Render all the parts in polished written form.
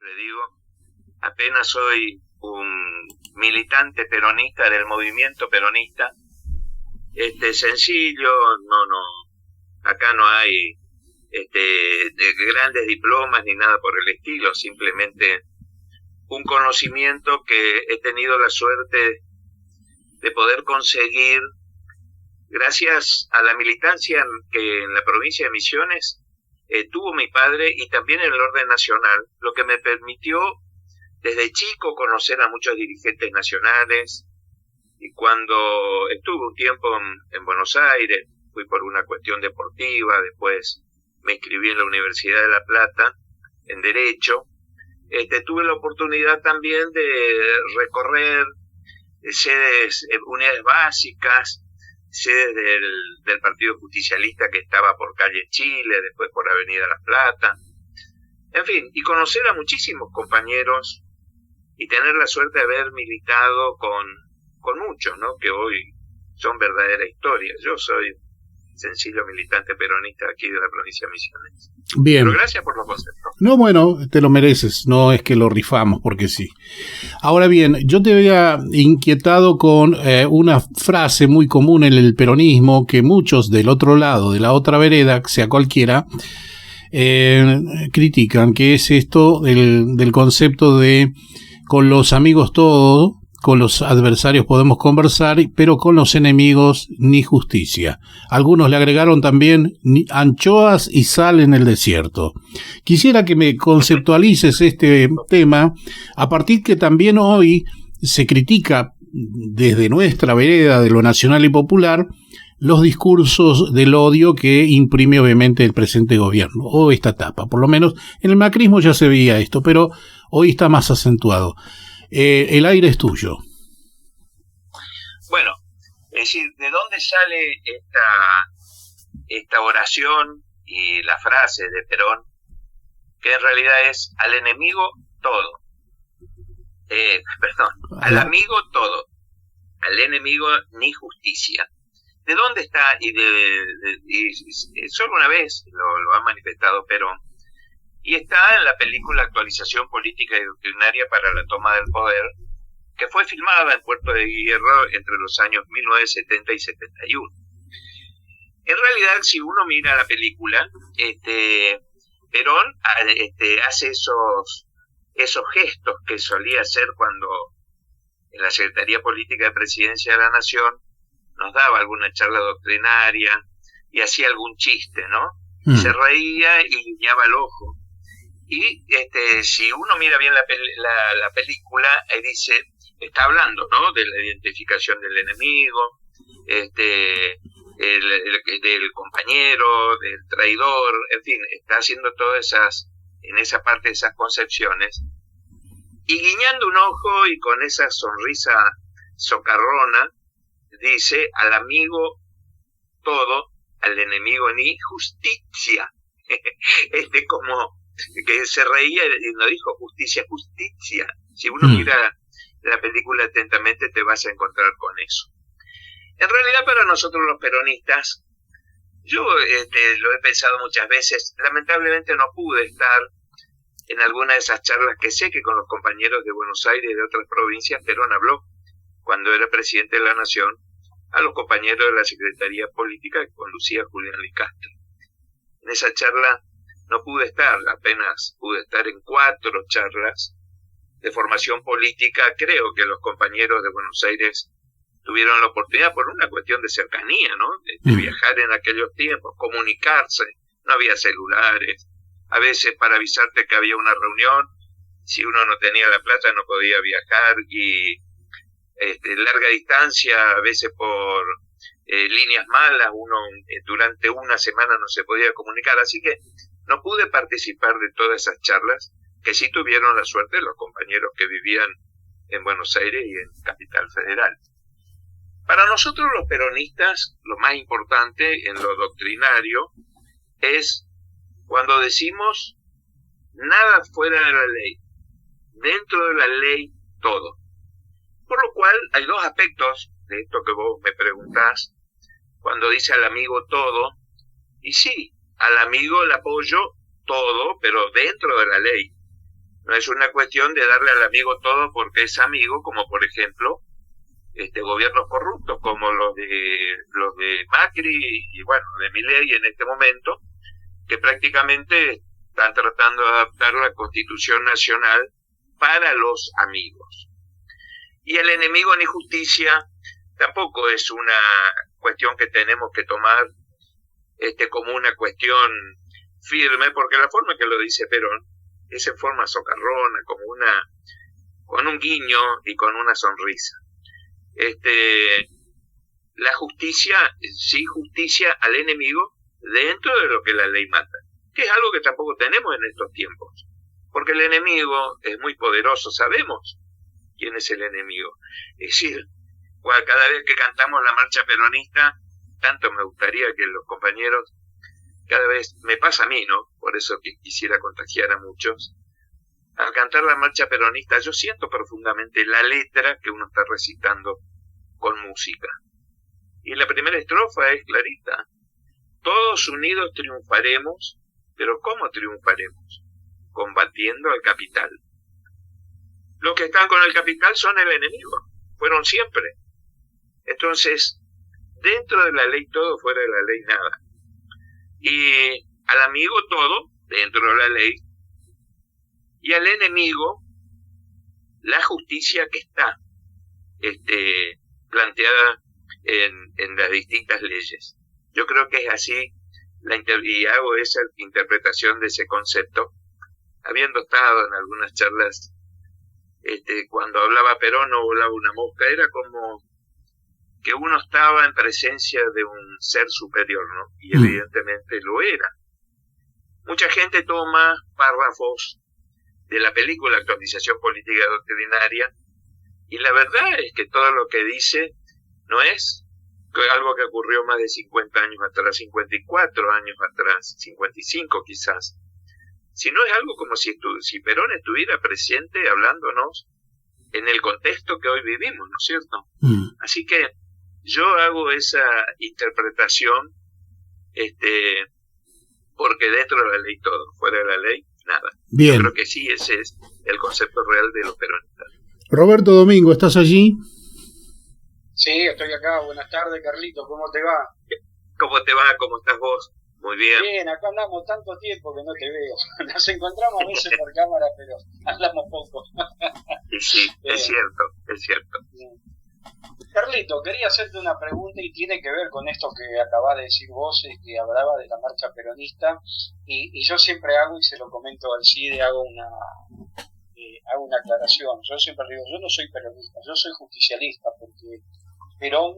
siempre digo, apenas soy un militante peronista del movimiento peronista, sencillo, acá no hay de grandes diplomas ni nada por el estilo, simplemente un conocimiento que he tenido la suerte de poder conseguir gracias a la militancia que en la provincia de Misiones tuvo mi padre y también en el orden nacional, lo que me permitió desde chico conocer a muchos dirigentes nacionales. Y cuando estuve un tiempo en Buenos Aires, fui por una cuestión deportiva, después me inscribí en la Universidad de La Plata en Derecho, tuve la oportunidad también de recorrer sedes, unidades básicas, sedes del Partido Justicialista que estaba por calle Chile, después por Avenida La Plata, en fin, y conocer a muchísimos compañeros y tener la suerte de haber militado con muchos, ¿no? Que hoy son verdadera historia. Yo soy sencillo militante peronista aquí de la provincia de Misiones. Bien. Pero gracias por los conceptos. No, bueno, te lo mereces, no es que lo rifamos porque sí. Ahora bien, yo te había inquietado con una frase muy común en el peronismo que muchos del otro lado, de la otra vereda, sea cualquiera, critican, que es esto del concepto de con los amigos todo, con los adversarios podemos conversar, pero con los enemigos ni justicia. Algunos le agregaron también anchoas y sal en el desierto. Quisiera que me conceptualices este tema, a partir que también hoy se critica desde nuestra vereda de lo nacional y popular los discursos del odio que imprime obviamente el presente gobierno, o esta etapa. Por lo menos en el macrismo ya se veía esto, pero hoy está más acentuado. El aire es tuyo. Bueno, es decir, ¿de dónde sale esta oración y la frase de Perón? Que en realidad es al enemigo todo. Al amigo todo. Al enemigo ni justicia. ¿De dónde está? Y solo una vez lo ha manifestado Perón. Y está en la película Actualización Política y Doctrinaria para la Toma del Poder, que fue filmada en Puerto de Hierro entre los años 1970 y 71. En realidad, si uno mira la película, Perón hace esos gestos que solía hacer cuando en la Secretaría Política de Presidencia de la Nación nos daba alguna charla doctrinaria y hacía algún chiste, ¿no? Se reía y guiñaba el ojo. Y si uno mira bien la película, dice, está hablando, ¿no? De la identificación del enemigo, del compañero, del traidor, en fin, está haciendo todas en esa parte esas concepciones. Y guiñando un ojo y con esa sonrisa socarrona, dice, al amigo todo, al enemigo ni justicia. Como que se reía y no dijo justicia, justicia. Si uno mira la película atentamente te vas a encontrar con eso. En realidad para nosotros los peronistas, yo lo he pensado muchas veces, lamentablemente no pude estar en alguna de esas charlas que sé que con los compañeros de Buenos Aires y de otras provincias Perón habló cuando era presidente de la Nación a los compañeros de la Secretaría Política que conducía Julián Licastro. En esa charla no pude estar, apenas pude estar en 4 charlas de formación política. Creo que los compañeros de Buenos Aires tuvieron la oportunidad por una cuestión de cercanía, ¿no? De viajar en aquellos tiempos, comunicarse, no había celulares, a veces para avisarte que había una reunión, si uno no tenía la plata no podía viajar y larga distancia, a veces por líneas malas, uno durante una semana no se podía comunicar, así que no pude participar de todas esas charlas que sí tuvieron la suerte los compañeros que vivían en Buenos Aires y en Capital Federal. Para nosotros los peronistas, lo más importante en lo doctrinario es cuando decimos nada fuera de la ley, dentro de la ley todo. Por lo cual hay 2 aspectos de esto que vos me preguntás, cuando dice al amigo todo, y sí, al amigo le apoyo todo, pero dentro de la ley. No es una cuestión de darle al amigo todo porque es amigo, como por ejemplo gobiernos corruptos como los de Macri y bueno, de Milei en este momento, que prácticamente están tratando de adaptar la Constitución Nacional para los amigos. Y el enemigo ni justicia tampoco es una cuestión que tenemos que tomar como una cuestión firme, porque la forma que lo dice Perón es en forma socarrona, con un guiño y con una sonrisa. La justicia, sí, justicia al enemigo dentro de lo que la ley mata, que es algo que tampoco tenemos en estos tiempos, porque el enemigo es muy poderoso, sabemos quién es el enemigo. Es decir, cada vez que cantamos la marcha peronista, tanto me gustaría que los compañeros, cada vez me pasa a mí, ¿no? Por eso que quisiera contagiar a muchos. Al cantar la marcha peronista, yo siento profundamente la letra que uno está recitando con música. Y la primera estrofa es clarita. Todos unidos triunfaremos, pero ¿cómo triunfaremos? Combatiendo al capital. Los que están con el capital son el enemigo, fueron siempre. Entonces, dentro de la ley todo, fuera de la ley nada. Y al amigo todo, dentro de la ley, y al enemigo la justicia que está planteada en las distintas leyes. Yo creo que es así, y hago esa interpretación de ese concepto, habiendo estado en algunas charlas, cuando hablaba Perón no volaba una mosca, era como que uno estaba en presencia de un ser superior, ¿no? Y evidentemente lo era. Mucha gente toma párrafos de la película Actualización Política Doctrinaria, y la verdad es que todo lo que dice no es algo que ocurrió más de 50 años atrás, 54 años atrás, 55 quizás, sino es algo como si Perón estuviera presente hablándonos en el contexto que hoy vivimos, ¿no es cierto? Así que yo hago esa interpretación, porque dentro de la ley todo, fuera de la ley nada. Bien. Yo creo que sí, ese es el concepto real de los peronistas. Roberto Domingo, ¿estás allí? Sí, estoy acá. Buenas tardes, Carlito. ¿Cómo te va? ¿Cómo te va? ¿Cómo estás vos? Muy bien. Bien, acá andamos tanto tiempo que no te veo. Nos encontramos a veces por cámara, pero hablamos poco. Y sí, es cierto, es cierto. Carlito, quería hacerte una pregunta y tiene que ver con esto que acabas de decir vos, que hablaba de la marcha peronista, y yo siempre hago, y se lo comento al CIDE, hago una aclaración. Yo siempre digo, yo no soy peronista, yo soy justicialista, porque Perón,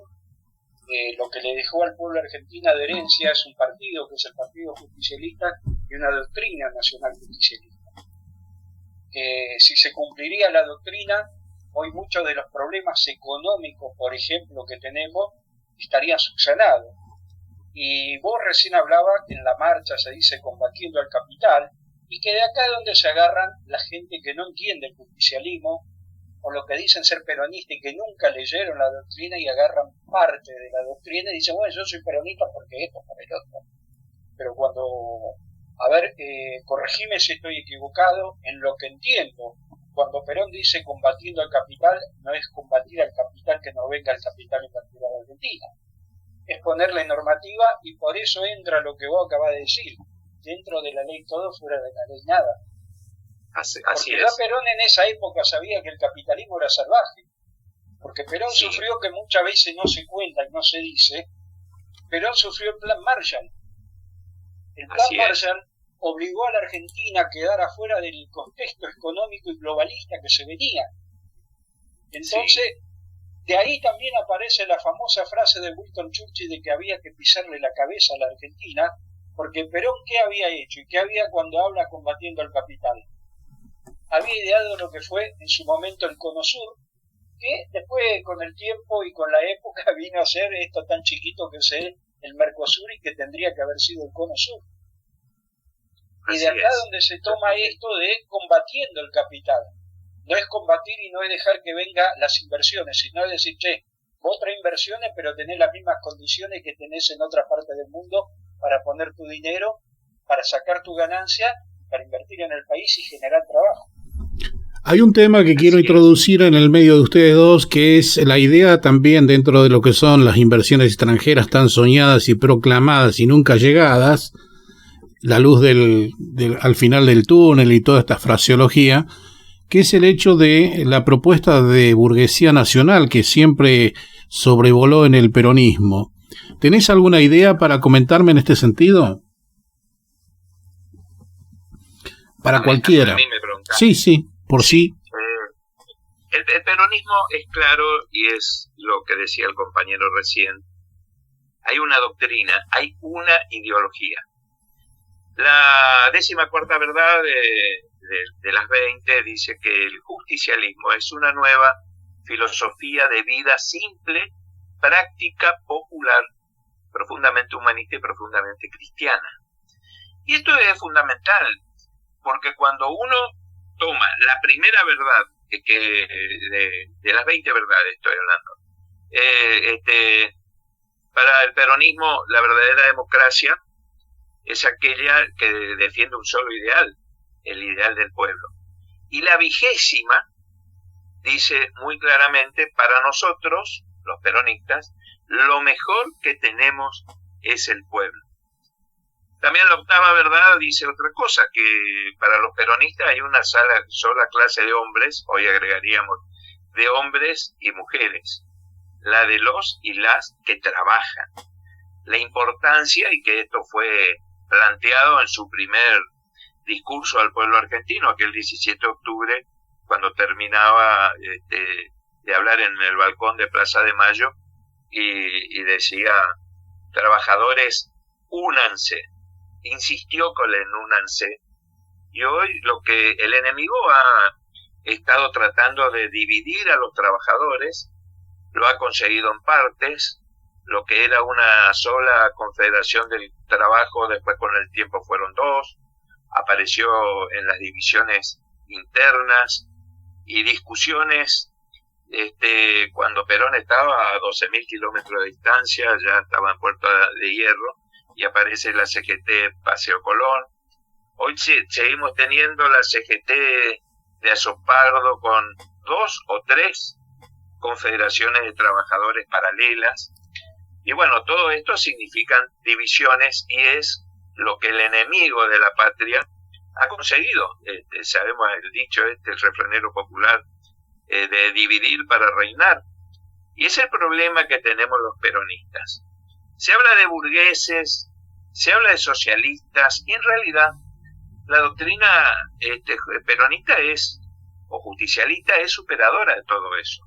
lo que le dejó al pueblo argentino de herencia es un partido, que es el Partido Justicialista, y una doctrina nacional justicialista. Si se cumpliría la doctrina, hoy muchos de los problemas económicos, por ejemplo, que tenemos, estarían subsanados. Y vos recién hablabas que en la marcha se dice combatiendo al capital, y que de acá es donde se agarran la gente que no entiende el justicialismo, o lo que dicen ser peronistas y que nunca leyeron la doctrina y agarran parte de la doctrina y dicen, bueno, yo soy peronista porque esto, por el otro. Pero cuando, corregime si estoy equivocado, en lo que entiendo, cuando Perón dice combatiendo al capital, no es combatir al capital que no venga el capital invertido a la Argentina. Es ponerle normativa, y por eso entra lo que vos acabas de decir. Dentro de la ley todo, fuera de la ley nada. Así porque es. ya Perón en esa época sabía que el capitalismo era salvaje. Porque Perón sufrió, que muchas veces no se cuenta y no se dice, Perón sufrió el Plan Marshall. El Plan Marshall obligó a la Argentina a quedar afuera del contexto económico y globalista que se venía. Entonces, de ahí también aparece la famosa frase de Winston Churchill de que había que pisarle la cabeza a la Argentina, porque Perón, ¿qué había hecho? ¿Y qué había cuando habla combatiendo al capital? Había ideado lo que fue en su momento el Cono Sur, que después con el tiempo y con la época vino a ser esto tan chiquito que es el Mercosur, y que tendría que haber sido el Cono Sur. Y de acá donde se toma esto de combatiendo el capital. No es combatir y no es dejar que vengan las inversiones, sino es decir, vos traes inversiones pero tenés las mismas condiciones que tenés en otra parte del mundo para poner tu dinero, para sacar tu ganancia, para invertir en el país y generar trabajo. Hay un tema que quiero introducir en el medio de ustedes dos, que es la idea también dentro de lo que son las inversiones extranjeras tan soñadas y proclamadas y nunca llegadas, la luz al final del túnel y toda esta fraseología, que es el hecho de la propuesta de burguesía nacional que siempre sobrevoló en el peronismo. ¿Tenés alguna idea para comentarme en este sentido? Para cualquiera. A mí me preguntás. Sí, por sí. El peronismo es claro y es lo que decía el compañero recién. Hay una doctrina, hay una ideología. La 14ª verdad de las 20 dice que el justicialismo es una nueva filosofía de vida simple, práctica, popular, profundamente humanista y profundamente cristiana. Y esto es fundamental, porque cuando uno toma la primera verdad, de las 20 verdades estoy hablando, para el peronismo la verdadera democracia es aquella que defiende un solo ideal, el ideal del pueblo. Y la 20ª dice muy claramente, para nosotros, los peronistas, lo mejor que tenemos es el pueblo. También la 8ª verdad dice otra cosa, que para los peronistas hay una sola clase de hombres, hoy agregaríamos, de hombres y mujeres, la de los y las que trabajan. La importancia, y que esto fue planteado en su primer discurso al pueblo argentino, aquel 17 de octubre, cuando terminaba de hablar en el balcón de Plaza de Mayo, y decía, trabajadores, únanse, insistió con el únanse, y hoy lo que el enemigo ha estado tratando de dividir a los trabajadores, lo ha conseguido en partes. Lo que era una sola confederación del trabajo, después con el tiempo fueron 2, apareció en las divisiones internas y discusiones. Cuando Perón estaba a 12.000 kilómetros de distancia, ya estaba en Puerto de Hierro, y aparece la CGT Paseo Colón. Hoy seguimos teniendo la CGT de Azopardo con 2 o 3 confederaciones de trabajadores paralelas. Y bueno, todo esto significan divisiones y es lo que el enemigo de la patria ha conseguido. Sabemos el dicho el refranero popular, de dividir para reinar. Y es el problema que tenemos los peronistas. Se habla de burgueses, se habla de socialistas, y en realidad la doctrina peronista o justicialista es superadora de todo eso.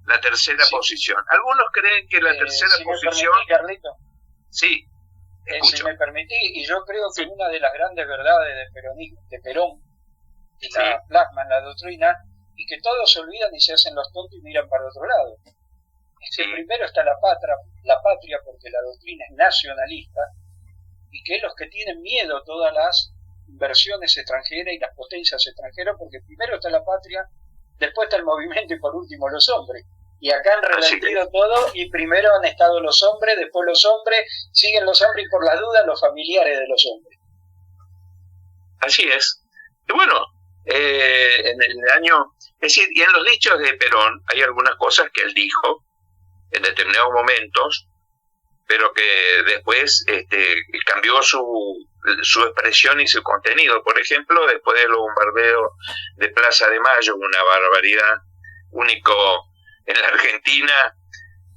La tercera posición. Algunos creen que la tercera posición... Me permití, Carlito. Sí, si me permití, y yo creo que una de las grandes verdades de Perón, que la plasma en la doctrina, y que todos se olvidan y se hacen los tontos y miran para otro lado. Es que primero está la patria, porque la doctrina es nacionalista, y que es los que tienen miedo a todas las inversiones extranjeras y las potencias extranjeras, porque primero está la patria, después está el movimiento y por último los hombres. Y acá han revertido todo, y primero han estado los hombres, después los hombres, siguen los hombres y por las dudas los familiares de los hombres. Así es. Y bueno, en el año... Es decir, y en los dichos de Perón hay algunas cosas que él dijo en determinados momentos, pero que después cambió su expresión y su contenido. Por ejemplo, después de los bombardeos de Plaza de Mayo, una barbaridad, único en la Argentina,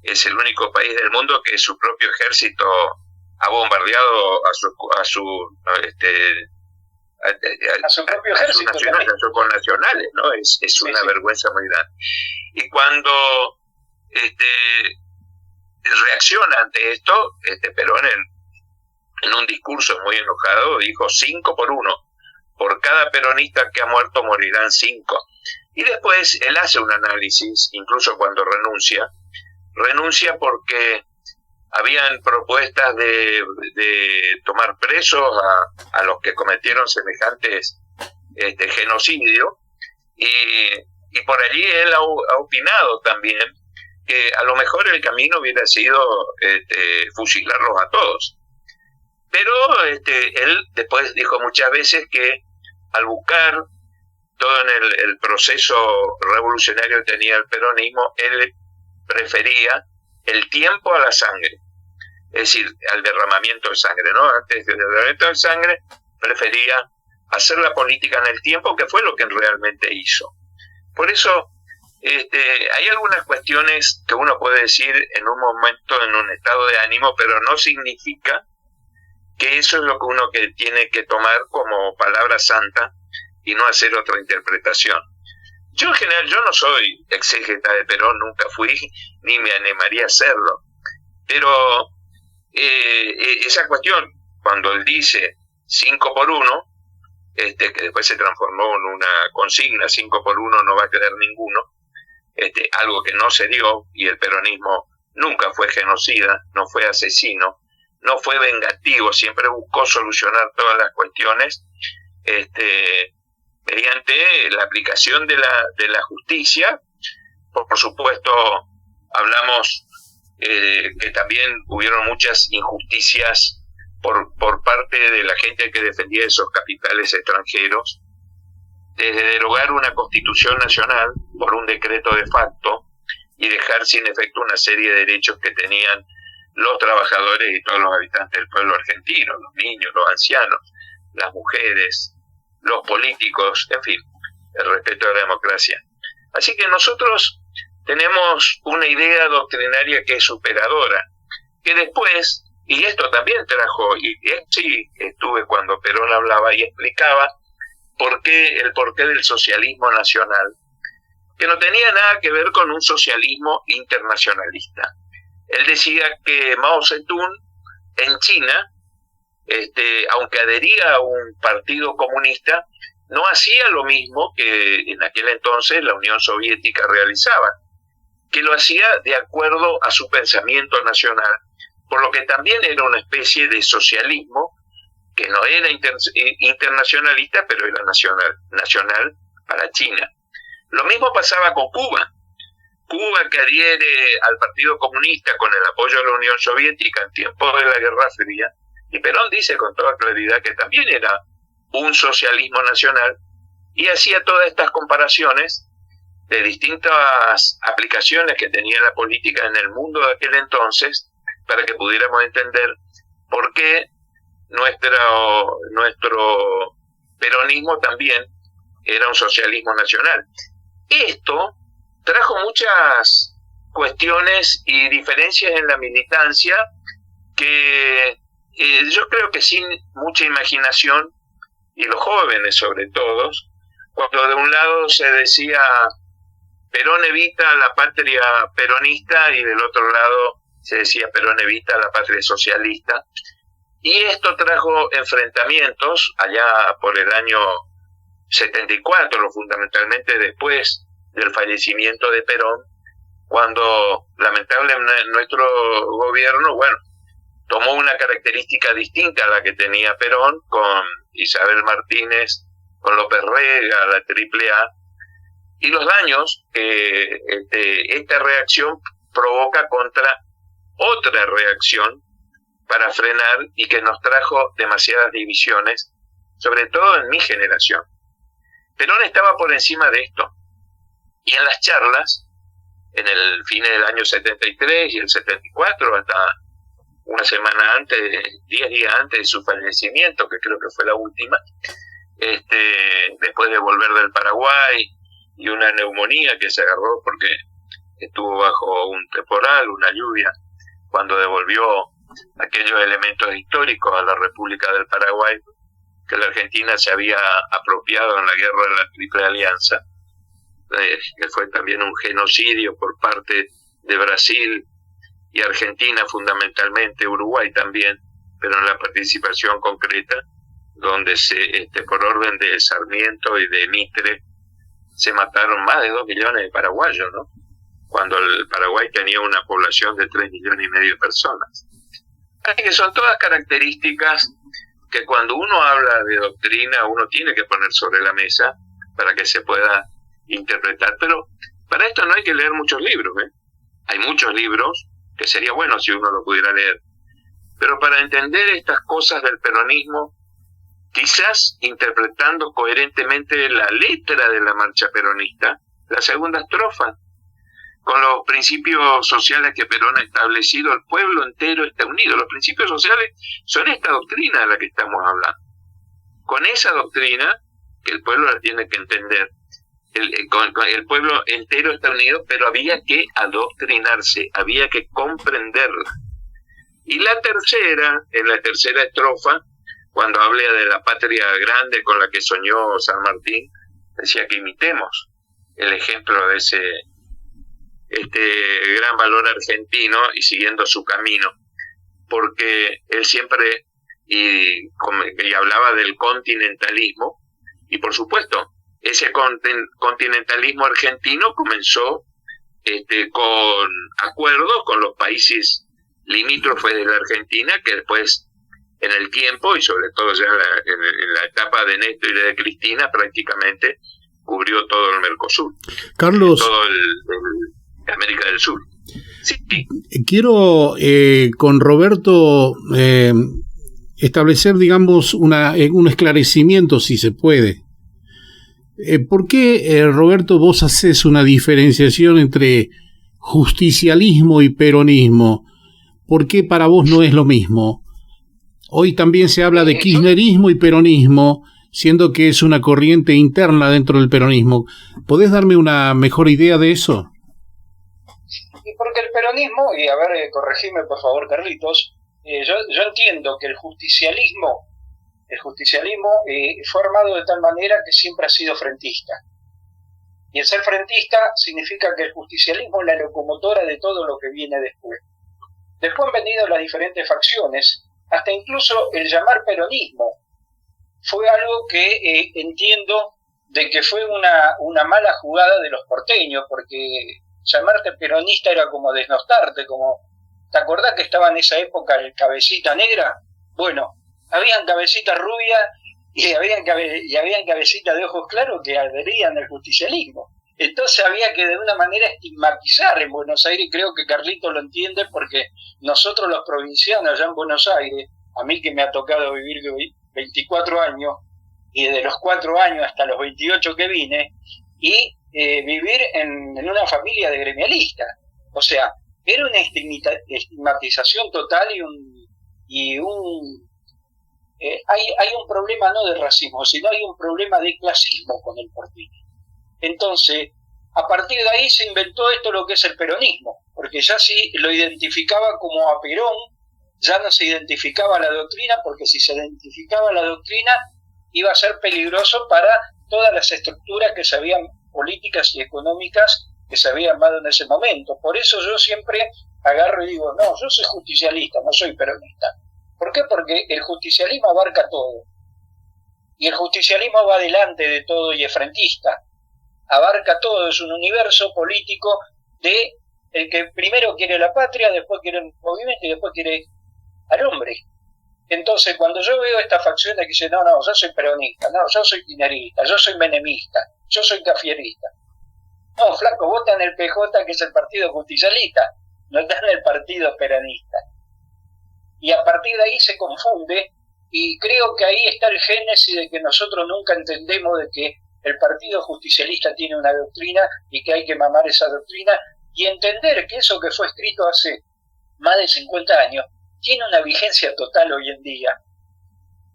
es el único país del mundo que su propio ejército ha bombardeado a su propio ejército, a sus connacionales, ¿no? Es una vergüenza muy grande. Y cuando reacciona ante esto, Perón en un discurso muy enojado dijo 5 por 1, por cada peronista que ha muerto morirán 5. Y después él hace un análisis, incluso cuando renuncia porque habían propuestas de tomar presos a los que cometieron semejantes genocidio, y por allí él ha opinado también que a lo mejor el camino hubiera sido fusilarlos a todos. Pero él después dijo muchas veces que al buscar todo en el proceso revolucionario que tenía el peronismo, él prefería el tiempo a la sangre, es decir, al derramamiento de sangre, ¿no? Antes del derramamiento de sangre, prefería hacer la política en el tiempo, que fue lo que realmente hizo. Por eso, hay algunas cuestiones que uno puede decir en un momento, en un estado de ánimo, pero no significa que eso es lo que uno que tiene que tomar como palabra santa y no hacer otra interpretación. Yo en general, yo no soy exégeta de Perón, nunca fui, ni me animaría a hacerlo, pero esa cuestión, cuando él dice 5 por 1, que después se transformó en una consigna, 5 por 1 no va a quedar ninguno, algo que no se dio, y el peronismo nunca fue genocida, no fue asesino, no fue vengativo, siempre buscó solucionar todas las cuestiones mediante la aplicación de la justicia. Por supuesto, hablamos que también hubieron muchas injusticias por parte de la gente que defendía esos capitales extranjeros, desde derogar una constitución nacional por un decreto de facto y dejar sin efecto una serie de derechos que tenían los trabajadores y todos los habitantes del pueblo argentino, los niños, los ancianos, las mujeres, los políticos, en fin, el respeto a la democracia. Así que nosotros tenemos una idea doctrinaria que es superadora, que después, y esto también trajo, y sí, estuve cuando Perón hablaba y explicaba el porqué del socialismo nacional, que no tenía nada que ver con un socialismo internacionalista. Él decía que Mao Zedong en China, aunque adhería a un partido comunista, no hacía lo mismo que en aquel entonces la Unión Soviética realizaba, que lo hacía de acuerdo a su pensamiento nacional, por lo que también era una especie de socialismo que no era internacionalista, pero era nacional para China. Lo mismo pasaba con Cuba. Cuba, que adhiere al Partido Comunista con el apoyo de la Unión Soviética en tiempos de la Guerra Fría, y Perón dice con toda claridad que también era un socialismo nacional, y hacía todas estas comparaciones de distintas aplicaciones que tenía la política en el mundo de aquel entonces, para que pudiéramos entender por qué nuestro peronismo también era un socialismo nacional. Esto trajo muchas cuestiones y diferencias en la militancia que yo creo que sin mucha imaginación, y los jóvenes sobre todo, cuando de un lado se decía Perón evita la patria peronista y del otro lado se decía Perón evita la patria socialista, y esto trajo enfrentamientos allá por el año 74, fundamentalmente después del fallecimiento de Perón, cuando lamentablemente nuestro gobierno, tomó una característica distinta a la que tenía Perón, con Isabel Martínez, con López Rega, la AAA, y los daños que esta reacción provoca contra otra reacción para frenar, y que nos trajo demasiadas divisiones, sobre todo en mi generación. Perón estaba por encima de esto, y en las charlas, en el fin del año 73 y el 74, hasta una semana antes, 10 días antes de su fallecimiento, que creo que fue la última, después de volver del Paraguay y una neumonía que se agarró porque estuvo bajo un temporal, una lluvia, cuando devolvió aquellos elementos históricos a la República del Paraguay, que la Argentina se había apropiado en la guerra de la Triple Alianza, que fue también un genocidio por parte de Brasil y Argentina fundamentalmente, Uruguay también, pero en la participación concreta, donde por orden de Sarmiento y de Mitre se mataron más de 2 millones de paraguayos, ¿no? Cuando el Paraguay tenía una población de 3,5 millones de personas. Así que son todas características que cuando uno habla de doctrina uno tiene que poner sobre la mesa para que se pueda interpretar, pero para esto no hay que leer muchos libros, Hay muchos libros que sería bueno si uno lo pudiera leer, pero para entender estas cosas del peronismo quizás interpretando coherentemente la letra de la marcha peronista, la segunda estrofa, con los principios sociales que Perón ha establecido, el pueblo entero está unido. Los principios sociales son esta doctrina de la que estamos hablando. Con esa doctrina, que el pueblo la tiene que entender, el pueblo entero está unido, pero había que adoctrinarse, había que comprenderla. Y la tercera, en la tercera estrofa, cuando habla de la patria grande con la que soñó San Martín, decía que imitemos el ejemplo de este gran valor argentino y siguiendo su camino, porque él siempre y hablaba del continentalismo, y por supuesto ese continentalismo argentino comenzó con acuerdos con los países limítrofes de la Argentina, que después en el tiempo, y sobre todo ya en la etapa de Néstor y de Cristina, prácticamente cubrió todo el Mercosur, Carlos, todo América del Sur. Sí. Quiero con Roberto establecer, digamos, un esclarecimiento, si se puede. ¿Por qué, Roberto, vos haces una diferenciación entre justicialismo y peronismo? ¿Por qué para vos no es lo mismo? Hoy también se habla de kirchnerismo y peronismo, siendo que es una corriente interna dentro del peronismo. ¿Podés darme una mejor idea de eso? Y porque el peronismo, y a ver, corregime por favor, Carlitos, yo entiendo que el justicialismo fue armado de tal manera que siempre ha sido frentista. Y el ser frentista significa que el justicialismo es la locomotora de todo lo que viene después. Después han venido las diferentes facciones, hasta incluso el llamar peronismo fue algo que entiendo de que fue una mala jugada de los porteños, porque llamarte peronista era como desnostarte, como, ¿te acordás que estaba en esa época el cabecita negra? Bueno, habían cabecitas rubias y habían cabecitas de ojos claros que adherían al justicialismo. Entonces había que de una manera estigmatizar en Buenos Aires, y creo que Carlito lo entiende porque nosotros los provincianos allá en Buenos Aires, a mí que me ha tocado vivir 24 años, y de los 4 años hasta los 28 que vine, y vivir en una familia de gremialistas. O sea, era una estigmatización total hay un problema no de racismo, sino hay un problema de clasismo con el porteño. Entonces, a partir de ahí se inventó esto lo que es el peronismo, porque ya si lo identificaba como a Perón, ya no se identificaba la doctrina, porque si se identificaba la doctrina iba a ser peligroso para todas las estructuras que se habían, políticas y económicas que se habían armado en ese momento. Por eso yo siempre agarro y digo, no, yo soy justicialista, no soy peronista. ¿Por qué? Porque el justicialismo abarca todo. Y el justicialismo va delante de todo y es frentista. Abarca todo, es un universo político de el que primero quiere la patria, después quiere el movimiento y después quiere al hombre. Entonces, cuando yo veo estas facciones que dicen, no, yo soy peronista, no, yo soy kirchnerista, yo soy menemista, yo soy cafierista. No, flaco, vota en el PJ, que es el partido justicialista, no está en el partido peronista. Y a partir de ahí se confunde, y creo que ahí está el génesis de que nosotros nunca entendemos de que el partido justicialista tiene una doctrina y que hay que mamar esa doctrina, y entender que eso que fue escrito hace más de 50 años tiene una vigencia total hoy en día.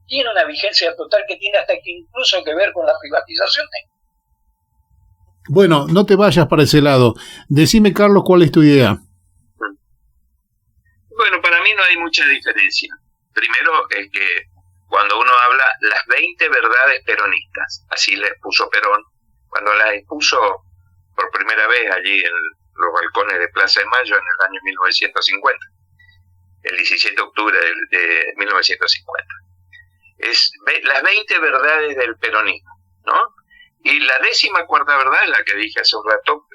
Tiene una vigencia total que tiene hasta que incluso que ver con las privatizaciones. Bueno, no te vayas para ese lado. Decime, Carlos, ¿cuál es tu idea? Bueno, para mí no hay mucha diferencia. Primero es que cuando uno habla las 20 verdades peronistas, así les puso Perón, cuando las expuso por primera vez allí en los balcones de Plaza de Mayo en el año 1950, el 17 de octubre de 1950. Es las 20 verdades del peronismo, ¿no? Y la 14ª verdad es la que dije hace un rato,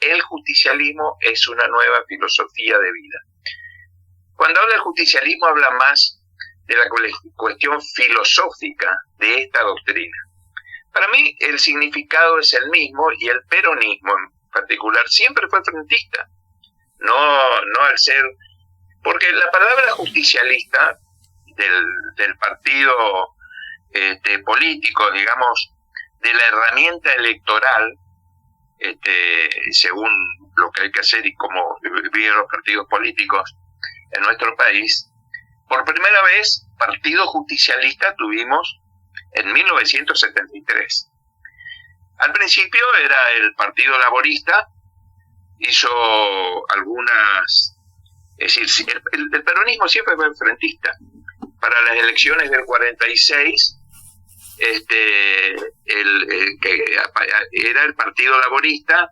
el justicialismo es una nueva filosofía de vida. Cuando habla del justicialismo habla más de la cuestión filosófica de esta doctrina. Para mí el significado es el mismo y el peronismo en particular siempre fue frentista. No al ser... Porque la palabra justicialista del partido político, digamos, de la herramienta electoral, según lo que hay que hacer y cómo viven los partidos políticos en nuestro país, por primera vez partido justicialista tuvimos en 1973. Al principio era el Partido Laborista, hizo algunas... Es decir, el peronismo siempre fue frentista. Para las elecciones del 46, que era el Partido Laborista,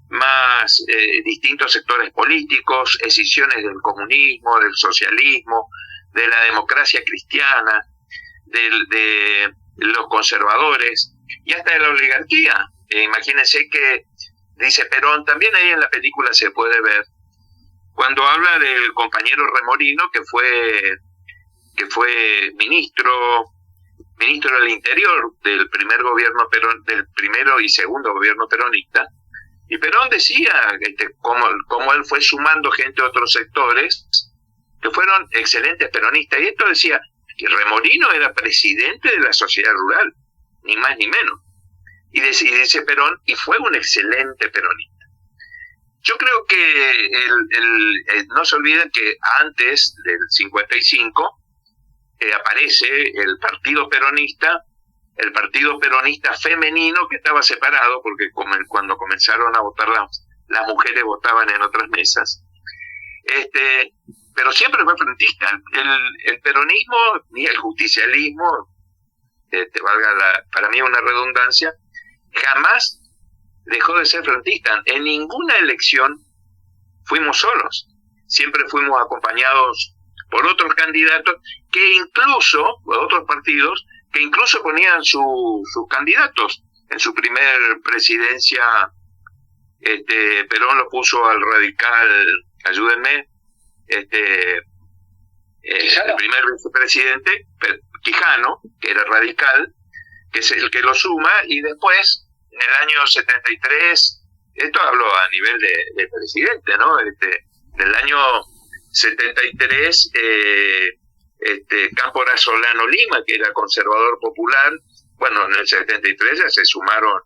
más distintos sectores políticos, escisiones del comunismo, del socialismo, de la democracia cristiana, de los conservadores y hasta de la oligarquía. Imagínense que dice Perón, también ahí en la película se puede ver, cuando habla del compañero Remorino, que fue ministro del Interior del primer gobierno del primero y segundo gobierno peronista, y Perón decía cómo él fue sumando gente de otros sectores que fueron excelentes peronistas, y esto decía que Remorino era presidente de la sociedad rural, ni más ni menos, y dice Perón, y fue un excelente peronista. Yo creo que no se olviden que antes del 55 aparece el partido peronista femenino, que estaba separado porque cuando comenzaron a votar las mujeres votaban en otras mesas, pero siempre fue frentista. El peronismo ni el justicialismo, para mí una redundancia, jamás dejó de ser frentista. En ninguna elección fuimos solos, siempre fuimos acompañados por otros candidatos por otros partidos, que incluso ponían sus candidatos. En su primer presidencia, Perón lo puso al radical, ayúdenme, el primer vicepresidente, Quijano, que era radical, que es el que lo suma, y después, en el año 73, esto hablo a nivel de presidente, ¿no? Del año 73, Cámpora Solano Lima, que era conservador popular, bueno, en el 73 ya se sumaron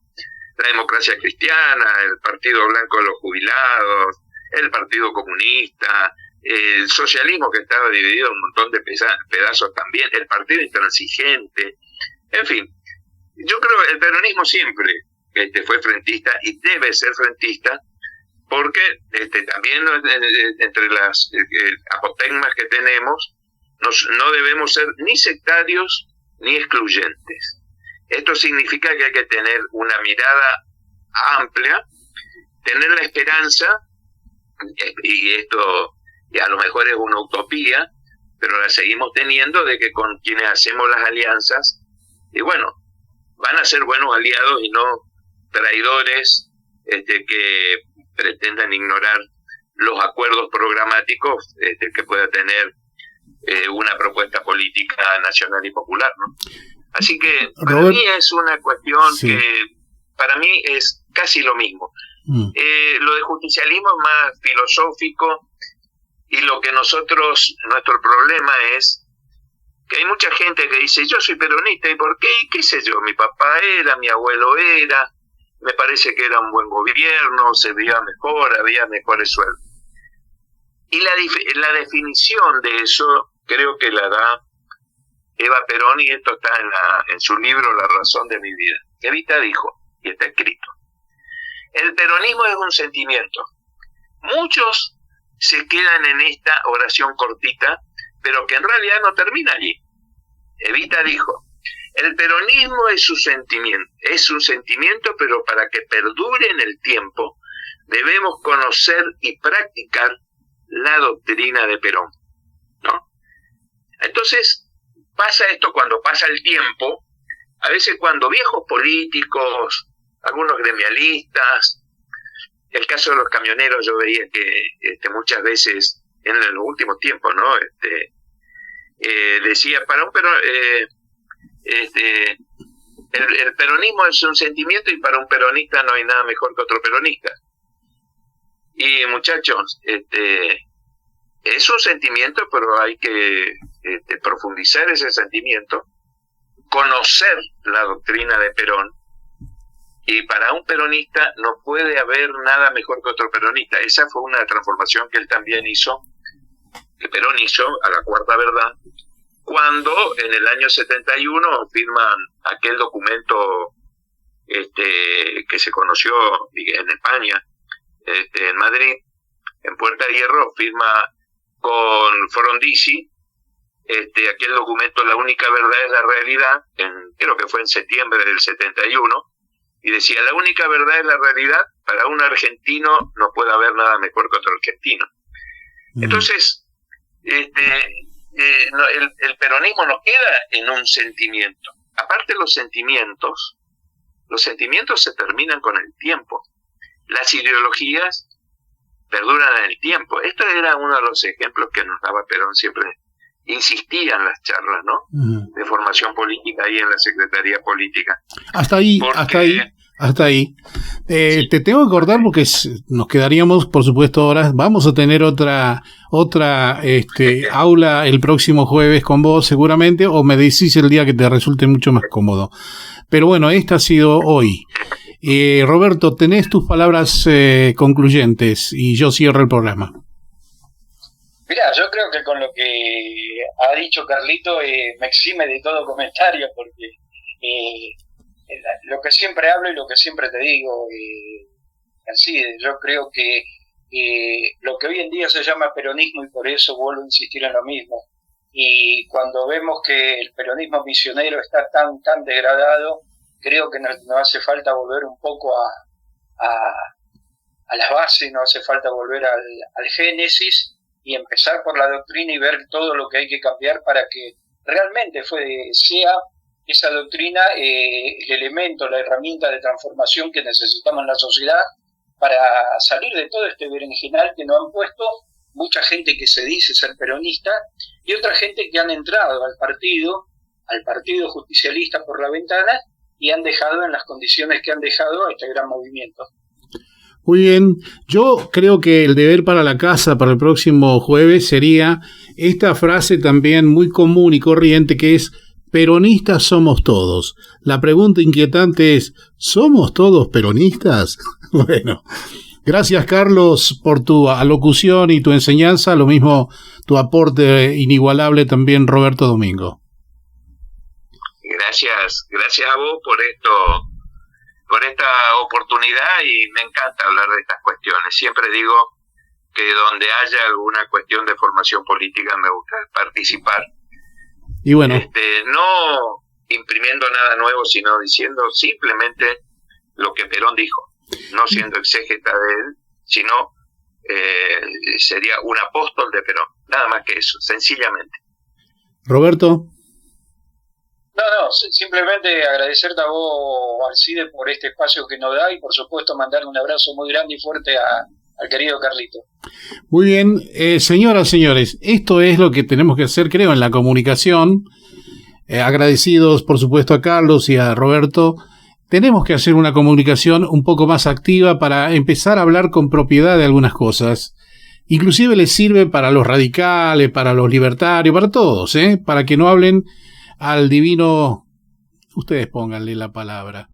la Democracia Cristiana, el Partido Blanco de los Jubilados, el Partido Comunista, el socialismo, que estaba dividido en un montón de pedazos también, el Partido Intransigente, en fin. Yo creo que el peronismo siempre fue frentista y debe ser frentista, porque también entre las apotegmas que tenemos, no debemos ser ni sectarios ni excluyentes. Esto significa que hay que tener una mirada amplia, tener la esperanza, y esto a lo mejor es una utopía, pero la seguimos teniendo, de que con quienes hacemos las alianzas, y bueno, van a ser buenos aliados y no traidores que pretendan ignorar los acuerdos programáticos que pueda tener una propuesta política nacional y popular, ¿no? Así que para mí es una cuestión que para mí es casi lo mismo. Lo de justicialismo es más filosófico, y lo que nuestro problema es que hay mucha gente que dice, yo soy peronista, ¿y por qué? ¿Y qué sé yo? Mi papá era, mi abuelo era, me parece que era un buen gobierno, se veía mejor, había mejores sueldos. Y la definición de eso creo que la da Eva Perón, y esto está en su libro La razón de mi vida. Evita dijo, y está escrito, el peronismo es un sentimiento. Muchos se quedan en esta oración cortita, pero que en realidad no termina allí. Evita dijo, el peronismo es un sentimiento, pero para que perdure en el tiempo, debemos conocer y practicar la doctrina de Perón, ¿no? Entonces, pasa esto cuando pasa el tiempo, a veces cuando viejos políticos, algunos gremialistas, el caso de los camioneros, yo veía que muchas veces en los últimos tiempos, ¿no? Decía, el peronismo es un sentimiento, y para un peronista no hay nada mejor que otro peronista. Y muchachos, es un sentimiento, pero hay que profundizar ese sentimiento conocer la doctrina de Perón, y para un peronista no puede haber nada mejor que otro peronista. Esa fue una transformación que él también hizo, que Perón hizo a la Cuarta Verdad, cuando en el año 71 firman aquel documento que se conoció en España, en Madrid, en Puerta de Hierro, firma con Frondizi aquel documento, La única verdad es la realidad, creo que fue en septiembre del 71, y decía, la única verdad es la realidad, para un argentino no puede haber nada mejor que otro argentino. Entonces, el peronismo no queda en un sentimiento. Aparte, los sentimientos se terminan con el tiempo. Las ideologías perduran en el tiempo. Esto era uno de los ejemplos que nos daba Perón, siempre insistía en las charlas, ¿no? De formación política ahí en la Secretaría Política. Hasta ahí. Sí. Te tengo que acordar porque nos quedaríamos, por supuesto, horas. Vamos a tener otra aula el próximo jueves con vos, seguramente, o me decís el día que te resulte mucho más cómodo. Pero bueno, esta ha sido hoy. Roberto, tenés tus palabras concluyentes y yo cierro el programa. Mirá, yo creo que con lo que ha dicho Carlito me exime de todo comentario, porque lo que siempre hablo y lo que siempre te digo, Alcides, yo creo que lo que hoy en día se llama peronismo, y por eso vuelvo a insistir en lo mismo, y cuando vemos que el peronismo misionero está tan degradado, creo que nos hace falta volver un poco a las bases, nos hace falta volver al génesis y empezar por la doctrina y ver todo lo que hay que cambiar para que realmente sea esa doctrina el elemento, la herramienta de transformación que necesitamos en la sociedad para salir de todo este berenjenal que nos han puesto mucha gente que se dice ser peronista y otra gente que han entrado al partido justicialista por la ventana y han dejado en las condiciones que han dejado a este gran movimiento. Muy bien, yo creo que el deber para la casa para el próximo jueves sería esta frase también muy común y corriente que es: peronistas somos todos. La pregunta inquietante es: ¿somos todos peronistas? Bueno, gracias Carlos por tu alocución y tu enseñanza, lo mismo tu aporte inigualable también Roberto Domingo. Gracias a vos por esta oportunidad, y me encanta hablar de estas cuestiones. Siempre digo que donde haya alguna cuestión de formación política me gusta participar. Y bueno, no imprimiendo nada nuevo, sino diciendo simplemente lo que Perón dijo, no siendo exégeta de él, sino sería un apóstol de Perón, nada más que eso, sencillamente. Roberto. No, simplemente agradecerte a vos, Alcides, por este espacio que nos da y por supuesto mandarle un abrazo muy grande y fuerte al querido Carlito. Muy bien, señoras, señores, esto es lo que tenemos que hacer, creo, en la comunicación. Agradecidos, por supuesto, a Carlos y a Roberto. Tenemos que hacer una comunicación un poco más activa para empezar a hablar con propiedad de algunas cosas. Inclusive les sirve para los radicales, para los libertarios, para todos, para que no hablen al divino, ustedes pónganle la palabra.